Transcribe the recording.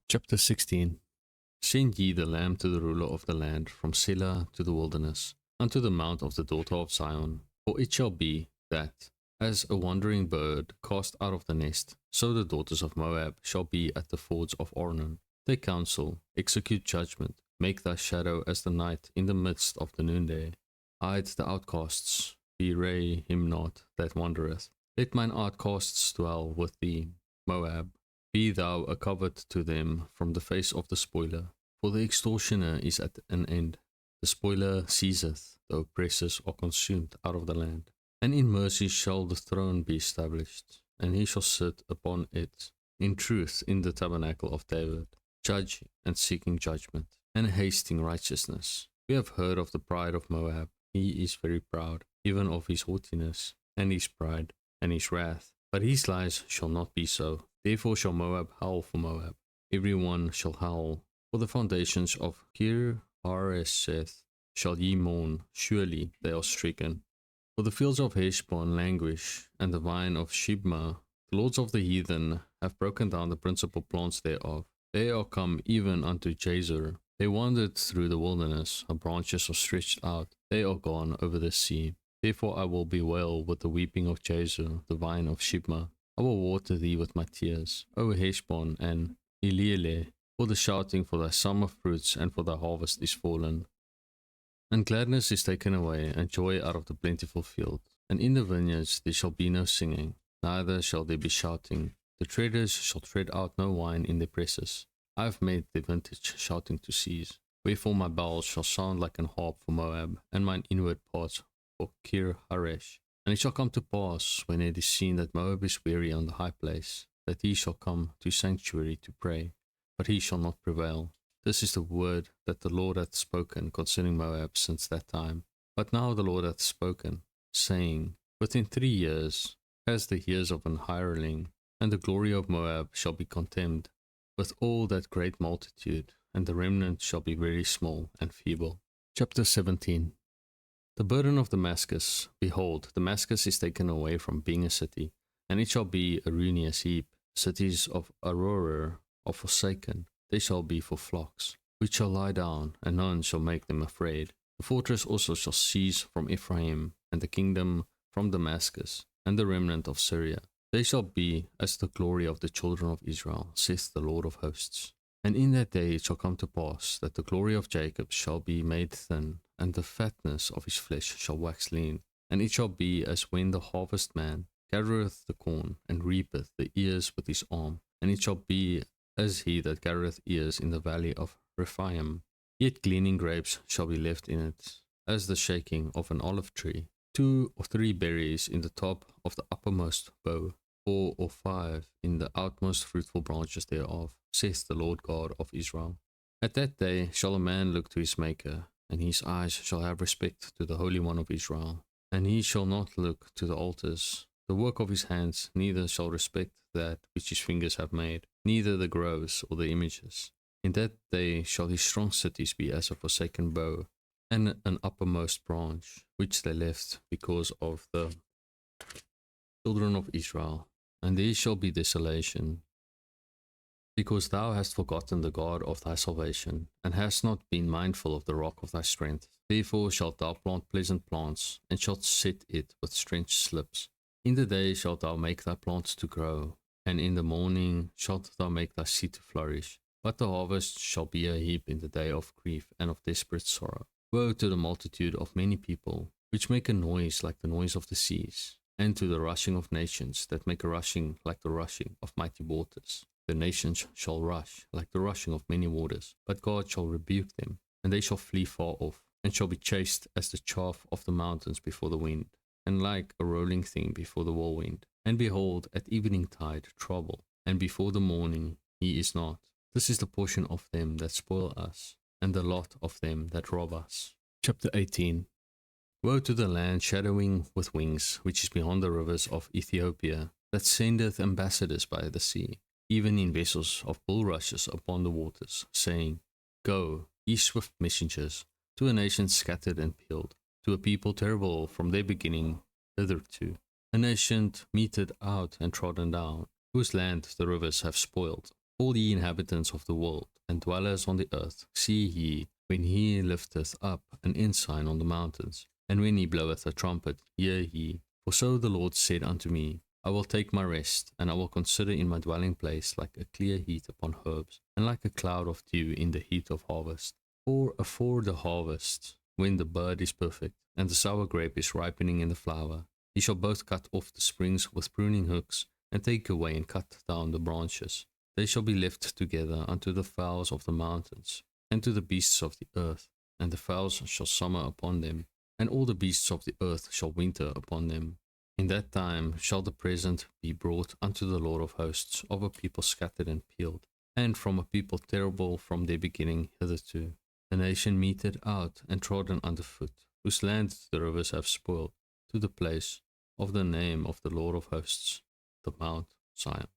Chapter 16. Send ye the lamb to the ruler of the land, from Selah to the wilderness, unto the mount of the daughter of Zion. For it shall be that, as a wandering bird cast out of the nest, so the daughters of Moab shall be at the fords of Ornan. Take counsel, execute judgment, make thy shadow as the night in the midst of the noonday. Hide the outcasts, bewray him not that wandereth. Let mine outcasts dwell with thee, Moab. Be thou a covert to them from the face of the spoiler, for the extortioner is at an end. The spoiler ceaseth, the oppressors are consumed out of the land. And in mercy shall the throne be established, and he shall sit upon it, in truth in the tabernacle of David, judge and seeking judgment, and hasting righteousness. We have heard of the pride of Moab. He is very proud, even of his haughtiness, and his pride, and his wrath. But his lies shall not be so. Therefore shall Moab howl for Moab. Every one shall howl. For the foundations of Kir Hareseth shall ye mourn. Surely they are stricken. For the fields of Heshbon languish, and the vine of Shibma. The lords of the heathen have broken down the principal plants thereof. They are come even unto Jazer. They wandered through the wilderness. Her branches are stretched out. They are gone over the sea. Therefore I will bewail with the weeping of Jazer, the vine of Shibma. I will water thee with my tears, O Heshbon and Elealeh, for the shouting for thy summer fruits and for thy harvest is fallen. And gladness is taken away, and joy out of the plentiful field. And in the vineyards there shall be no singing, neither shall there be shouting. The treaders shall tread out no wine in their presses. I have made the vintage shouting to cease. Wherefore my bowels shall sound like an harp for Moab, and mine inward parts for Kir Haresh. And it shall come to pass, when it is seen that Moab is weary on the high place, that he shall come to sanctuary to pray, but he shall not prevail. This is the word that the Lord hath spoken concerning Moab since that time. But now the Lord hath spoken, saying, Within 3 years, as the years of an hireling, and the glory of Moab shall be contemned, with all that great multitude, and the remnant shall be very small and feeble. Chapter 17. The burden of Damascus. Behold, Damascus is taken away from being a city, and it shall be a ruinous heap. Cities of Aroer are forsaken, they shall be for flocks, which shall lie down, and none shall make them afraid. The fortress also shall cease from Ephraim, and the kingdom from Damascus, and the remnant of Syria. They shall be as the glory of the children of Israel, saith the Lord of hosts. And in that day it shall come to pass that the glory of Jacob shall be made thin, and the fatness of his flesh shall wax lean. And it shall be as when the harvestman gathereth the corn, and reapeth the ears with his arm. And it shall be as he that gathereth ears in the valley of Rephaim. Yet gleaning grapes shall be left in it, as the shaking of an olive tree. 2 or 3 berries in the top of the uppermost bough, 4 or 5 in the outmost fruitful branches thereof, saith the Lord God of Israel. At that day shall a man look to his Maker, and his eyes shall have respect to the Holy One of Israel. And he shall not look to the altars, the work of his hands, neither shall respect that which his fingers have made, neither the groves or the images. In that day shall his strong cities be as a forsaken bow, and an uppermost branch, which they left because of the children of Israel. And there shall be desolation, because thou hast forgotten the God of thy salvation, and hast not been mindful of the rock of thy strength. Therefore shalt thou plant pleasant plants, and shalt set it with strange slips. In the day shalt thou make thy plants to grow, and in the morning shalt thou make thy seed to flourish. But the harvest shall be a heap in the day of grief and of desperate sorrow. Woe to the multitude of many people, which make a noise like the noise of the seas, and to the rushing of nations that make a rushing like the rushing of mighty waters. The nations shall rush like the rushing of many waters, but God shall rebuke them, and they shall flee far off, and shall be chased as the chaff of the mountains before the wind, and like a rolling thing before the whirlwind. And behold, at eventide trouble, and before the morning he is not. This is the portion of them that spoil us, and the lot of them that rob us. Chapter 18. Woe to the land shadowing with wings, which is beyond the rivers of Ethiopia, that sendeth ambassadors by the sea, even in vessels of bulrushes upon the waters, saying, Go, ye swift messengers, to a nation scattered and peeled, to a people terrible from their beginning hitherto, a nation meted out and trodden down, whose land the rivers have spoiled. All ye inhabitants of the world, and dwellers on the earth, see ye, when he lifteth up an ensign on the mountains, and when he bloweth a trumpet, hear ye. For so the Lord said unto me, I will take my rest, and I will consider in my dwelling place like a clear heat upon herbs, and like a cloud of dew in the heat of harvest. For afore the harvest, when the bud is perfect, and the sour grape is ripening in the flower, he shall both cut off the springs with pruning hooks, and take away and cut down the branches. They shall be left together unto the fowls of the mountains, and to the beasts of the earth, and the fowls shall summer upon them, and all the beasts of the earth shall winter upon them. In that time shall the present be brought unto the Lord of hosts of a people scattered and peeled, and from a people terrible from their beginning hitherto. A nation meted out and trodden under foot, whose land the rivers have spoiled, to the place of the name of the Lord of hosts, the Mount Zion.